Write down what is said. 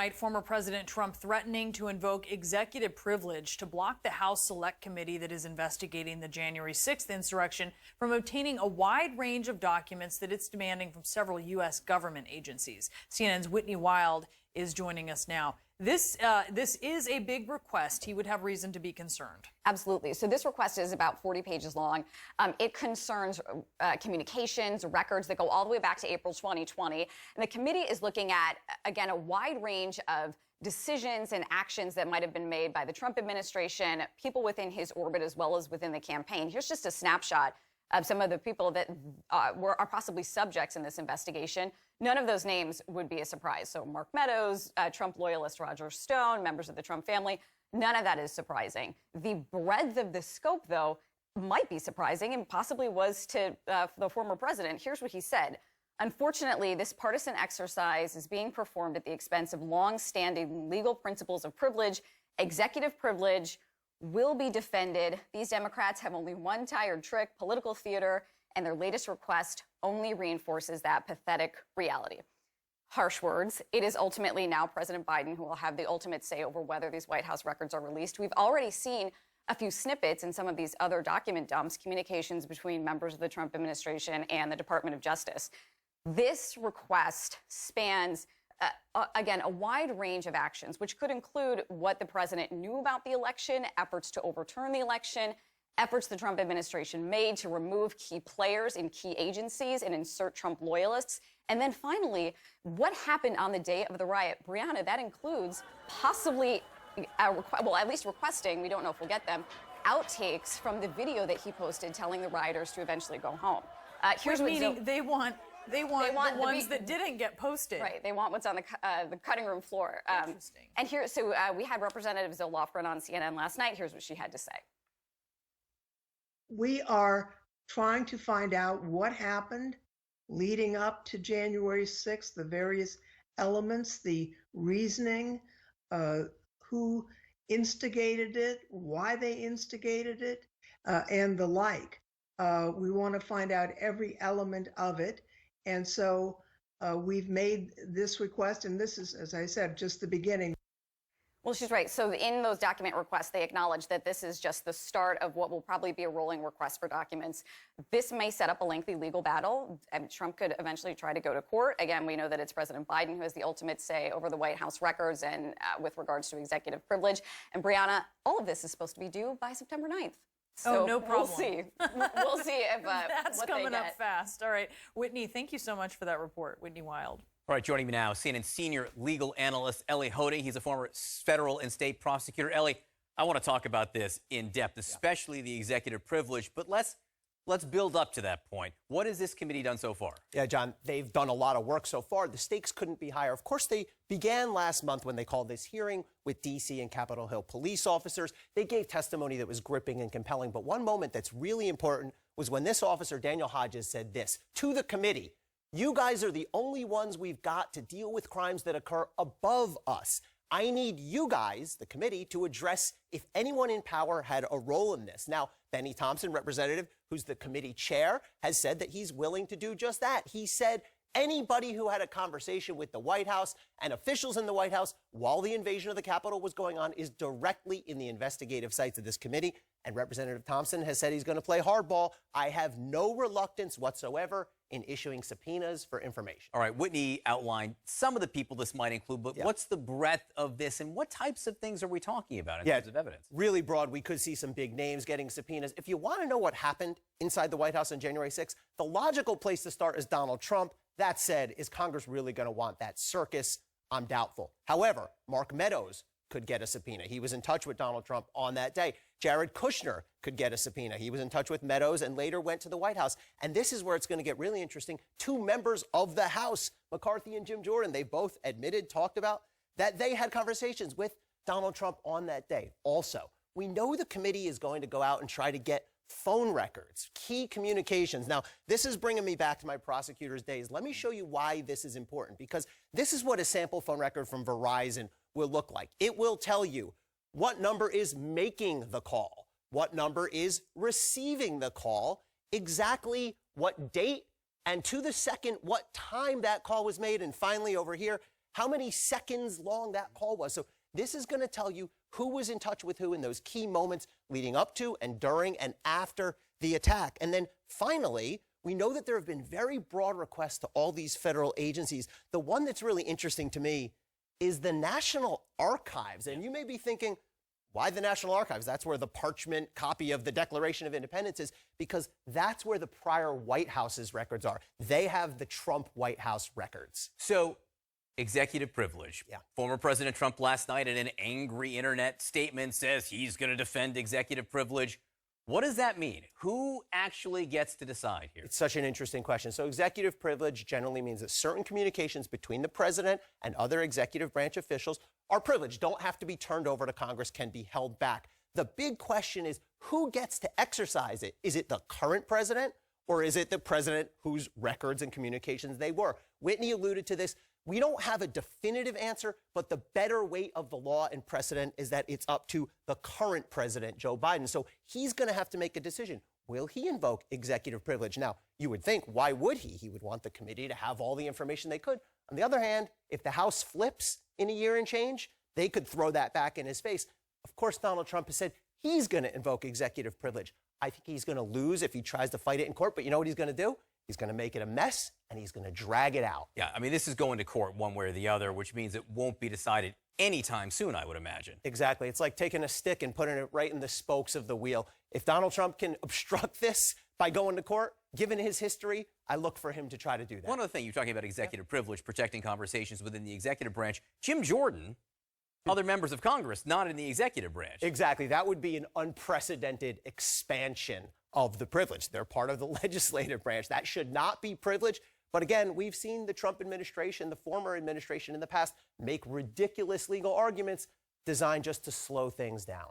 night, former President Trump threatening to invoke executive privilege to block the House Select Committee that is investigating the January 6th insurrection from obtaining a wide range of documents that it's demanding from several U.S. government agencies. CNN's Whitney Wild is joining us now. This is a big request. He would have reason to be concerned. Absolutely. So this request is about 40 pages long. It concerns communications, records that go all the way back to April 2020. And the committee is looking at, again, a wide range of decisions and actions that might have been made by the Trump administration, people within his orbit as well as within the campaign. Here's just a snapshot of some of the people that are possibly subjects in this investigation. None of those names would be a surprise. So Mark Meadows, Trump loyalist Roger Stone, members of the Trump family, none of that is surprising. The breadth of the scope, though, might be surprising and possibly was to the former president. Here's what he said. Unfortunately, this partisan exercise is being performed at the expense of long-standing legal principles of privilege. Executive privilege will be defended. These Democrats have only one tired trick, political theater, and their latest request only reinforces that pathetic reality. Harsh words. It is ultimately now President Biden who will have the ultimate say over whether these White House records are released. We've already seen a few snippets in some of these other document dumps, communications between members of the Trump administration and the Department of Justice. This request spans again, a wide range of actions, which could include what the president knew about the election, efforts to overturn the election, efforts the Trump administration made to remove key players in key agencies and insert Trump loyalists. And then finally, what happened on the day of the riot. Brianna, that includes possibly, well, at least requesting, we don't know if we'll get them, outtakes from the video that he posted telling the rioters to eventually go home. Here's meaning they want the ones that didn't get posted. Right. They want what's on the cutting room floor. Interesting. And here, so we had Representative Zoe Lofgren on CNN last night. Here's what she had to say. We are trying to find out what happened leading up to January 6th, the various elements, the reasoning, who instigated it, why they instigated it, and the like. We want to find out every element of it. And so we've made this request, and this is, as I said, just the beginning. Well, she's right. So in those document requests, they acknowledge that this is just the start of what will probably be a rolling request for documents. This may set up a lengthy legal battle, and Trump could eventually try to go to court. Again, we know that it's President Biden who has the ultimate say over the White House records and with regards to executive privilege. And Brianna, all of this is supposed to be due by September 9th. So no problem. We'll see. We'll see if that's what coming they up get. fast. All right, Whitney, thank you so much for that report. Whitney Wild. All right, joining me now, CNN senior legal analyst Ellie Holding. He's a former federal and state prosecutor. Ellie, I want to talk about this in depth, especially the executive privilege. But let's build up to that point. What has this committee done so far? Yeah, John, they've done a lot of work so far. The stakes couldn't be higher. Of course, they began last month when they called this hearing with D.C. and Capitol Hill police officers. They gave testimony that was gripping and compelling. But one moment that's really important was when this officer, Daniel Hodges, said this to the committee: "You guys are the only ones we've got to deal with crimes that occur above us. I need you guys, the committee, to address if anyone in power had a role in this." Now, Benny Thompson, representative, who's the committee chair, has said that he's willing to do just that. He said anybody who had a conversation with the White House and officials in the White House while the invasion of the Capitol was going on is directly in the investigative sights of this committee. And Representative Thompson has said he's going to play hardball. I have no reluctance whatsoever in issuing subpoenas for information. All right, Whitney outlined some of the people this might include, but what's the breadth of this and what types of things are we talking about in terms of evidence? Really broad. We could see some big names getting subpoenas. If you want to know what happened inside the White House on January 6th, the logical place to start is Donald Trump. That said, is Congress really going to want that circus? I'm doubtful. However, Mark Meadows could get a subpoena. He was in touch with Donald Trump on that day. Jared Kushner could get a subpoena. He was in touch with Meadows and later went to the White House. And this is where it's going to get really interesting. Two members of the House, McCarthy and Jim Jordan, they both talked about that they had conversations with Donald Trump on that day. Also, we know the committee is going to go out and try to get phone records, key communications. Now, this is bringing me back to my prosecutor's days. Let me show you why this is important, because this is what a sample phone record from Verizon will look like. It will tell you what number is making the call, what number is receiving the call, exactly what date, and to the second, what time that call was made. And finally, over here, how many seconds long that call was. So this is going to tell you who was in touch with who in those key moments leading up to and during and after the attack. And then finally, we know that there have been very broad requests to all these federal agencies. The one that's really interesting to me is the National Archives. And you may be thinking, why the National Archives? That's where the parchment copy of the Declaration of Independence is, because that's where the prior White House's records are. They have the Trump White House records. So, executive privilege. Yeah. Former President Trump last night in an angry internet statement says he's going to defend executive privilege. What does that mean? Who actually gets to decide here? It's such an interesting question. So executive privilege generally means that certain communications between the president and other executive branch officials are privileged, don't have to be turned over to Congress, can be held back. The big question is, who gets to exercise it? Is it the current president, or is it the president whose records and communications they were? Whitney alluded to this. We don't have a definitive answer, but the better weight of the law and precedent is that it's up to the current president, Joe Biden. So he's going to have to make a decision. Will he invoke executive privilege? Now, you would think, why would he? He would want the committee to have all the information they could. On the other hand, if the House flips in a year and change, they could throw that back in his face. Of course, Donald Trump has said he's going to invoke executive privilege. I think he's going to lose if he tries to fight it in court, but you know what he's going to do? He's going to make it a mess, and he's going to drag it out. Yeah, I mean, this is going to court one way or the other, which means it won't be decided anytime soon, I would imagine. Exactly. It's like taking a stick and putting it right in the spokes of the wheel. If Donald Trump can obstruct this by going to court, given his history, I look for him to try to do that. One other thing, you're talking about executive privilege, protecting conversations within the executive branch. Jim Jordan, other members of Congress, not in the executive branch. Exactly. That would be an unprecedented expansion of the privilege. They're part of the legislative branch. That should not be privileged. But again, we've seen the Trump administration, the former administration in the past, make ridiculous legal arguments designed just to slow things down.